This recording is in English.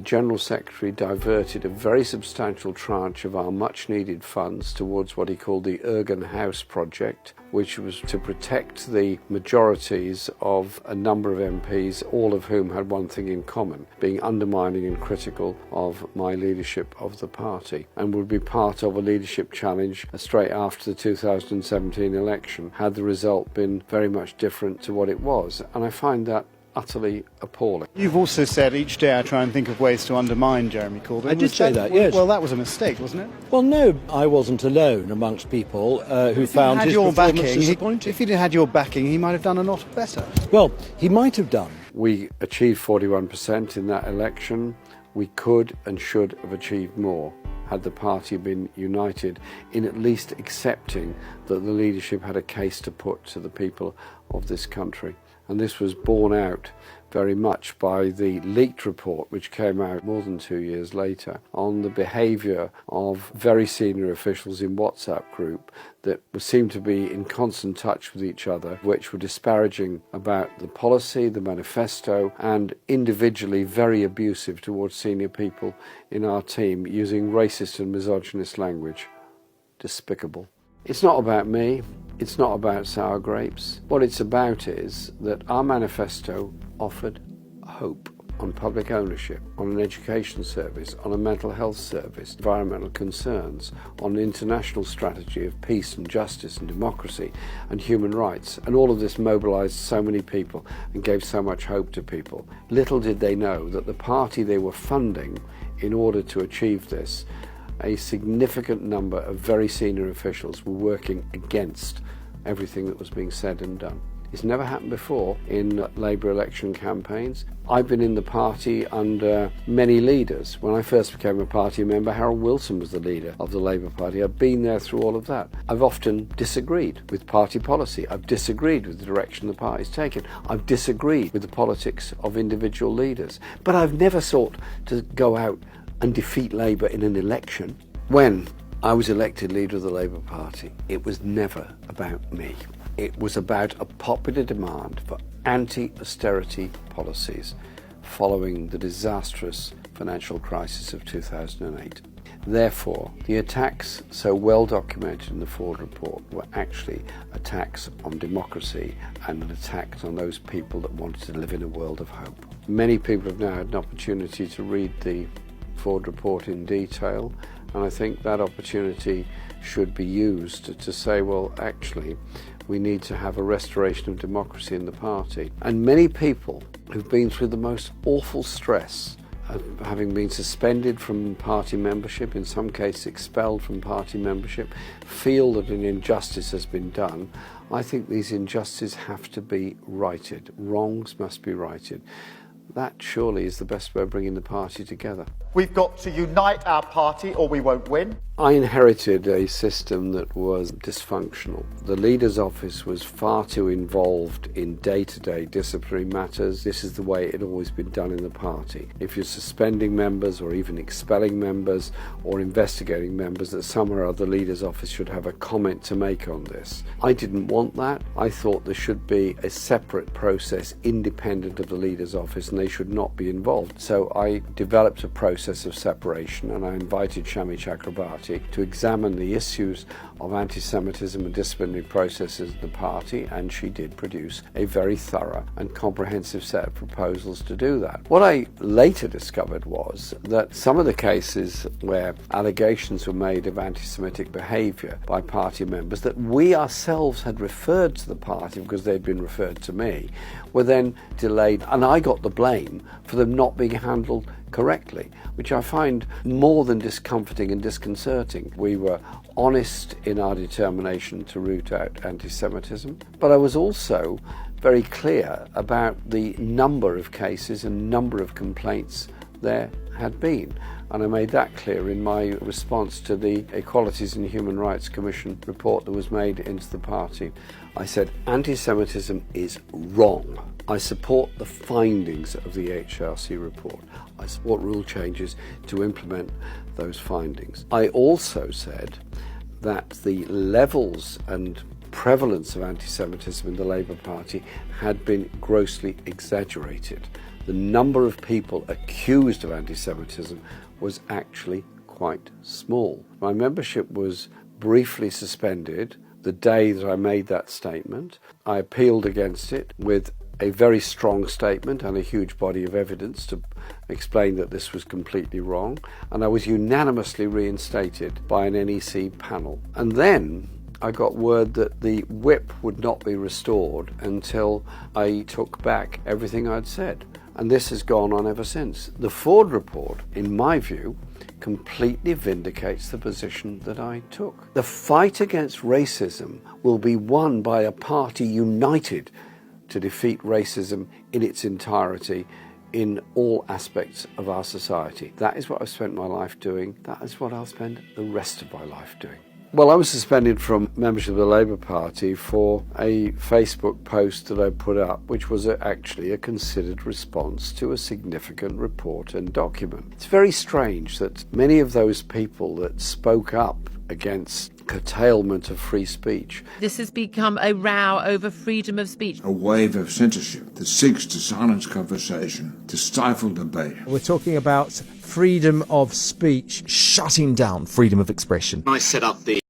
General Secretary diverted a very substantial tranche of our much-needed funds towards what he called the Ergen House project, which was to protect the majorities of a number of MPs, all of whom had one thing in common, being undermining and critical of my leadership of the party, and would be part of a leadership challenge straight after the 2017 election, had the result been very much different to what it was. And I find that utterly appalling. You've also said each day I try and think of ways to undermine Jeremy Corbyn. I did say that, yes. Well, that was a mistake, wasn't it? Well, no, I wasn't alone amongst people who found his performance disappointing. If he'd had your backing, he might have done a lot better. Well, he might have done. We achieved 41% in that election. We could and should have achieved more had the party been united in at least accepting that the leadership had a case to put to the people of this country. And this was borne out very much by the leaked report, which came out more than 2 years later, on the behaviour of very senior officials in WhatsApp group that seemed to be in constant touch with each other, which were disparaging about the policy, the manifesto, and individually very abusive towards senior people in our team, using racist and misogynist language. Despicable. It's not about me. It's not about sour grapes. What it's about is that our manifesto offered hope on public ownership, on an education service, on a mental health service, environmental concerns, on an international strategy of peace and justice and democracy and human rights. And all of this mobilised so many people and gave so much hope to people. Little did they know that the party they were funding in order to achieve this, a significant number of very senior officials were working against everything that was being said and done. It's never happened before in Labour election campaigns. I've been in the party under many leaders. When I first became a party member, Harold Wilson was the leader of the Labour Party. I've been there through all of that. I've often disagreed with party policy. I've disagreed with the direction the party's taken. I've disagreed with the politics of individual leaders. But I've never sought to go out and defeat Labour in an election. When I was elected leader of the Labour Party, it was never about me. It was about a popular demand for anti-austerity policies following the disastrous financial crisis of 2008. Therefore, the attacks so well documented in the Ford report were actually attacks on democracy and attacks on those people that wanted to live in a world of hope. Many people have now had an opportunity to read the Ford report in detail, and I think that opportunity should be used to say, well, actually, we need to have a restoration of democracy in the party. And many people who've been through the most awful stress of having been suspended from party membership, in some cases expelled from party membership, feel that an injustice has been done. I think these injustices have to be righted. Wrongs must be righted. That surely is the best way of bringing the party together. We've got to unite our party or we won't win. I inherited a system that was dysfunctional. The leader's office was far too involved in day-to-day disciplinary matters. This is the way it had always been done in the party. If you're suspending members or even expelling members or investigating members, that somehow or other the leader's office should have a comment to make on this. I didn't want that. I thought there should be a separate process independent of the leader's office, and they should not be involved. So I developed a process of separation, and I invited Shami Chakrabarti to examine the issues of anti-Semitism and disciplinary processes in the party, and she did produce a very thorough and comprehensive set of proposals to do that. What I later discovered was that some of the cases where allegations were made of anti-Semitic behaviour by party members that we ourselves had referred to the party because they'd been referred to me were then delayed, and I got the blame for them not being handled correctly, which I find more than discomforting and disconcerting. We were honest in our determination to root out anti-Semitism, but I was also very clear about the number of cases and number of complaints there had been. And I made that clear in my response to the Equalities and Human Rights Commission report that was made into the party. I said, anti-Semitism is wrong. I support the findings of the HRC report. I support rule changes to implement those findings. I also said that the levels and prevalence of anti-Semitism in the Labour Party had been grossly exaggerated. the number of people accused of anti-Semitism was actually quite small. My membership was briefly suspended the day that I made that statement. I appealed against it with a very strong statement and a huge body of evidence to explain that this was completely wrong, and I was unanimously reinstated by an NEC panel. And then I got word that the whip would not be restored until I took back everything I'd said. And this has gone on ever since. The Ford report, in my view, completely vindicates the position that I took. The fight against racism will be won by a party united to defeat racism in its entirety in all aspects of our society. That is what I've spent my life doing. That is what I'll spend the rest of my life doing. Well, I was suspended from membership of the Labour Party for a Facebook post that I put up, which was actually a considered response to a significant report and document. It's very strange that many of those people that spoke up against curtailment of free speech. This has become a row over freedom of speech. A wave of censorship that seeks to silence conversation, to stifle debate. We're talking about freedom of speech. Shutting down freedom of expression. I set up the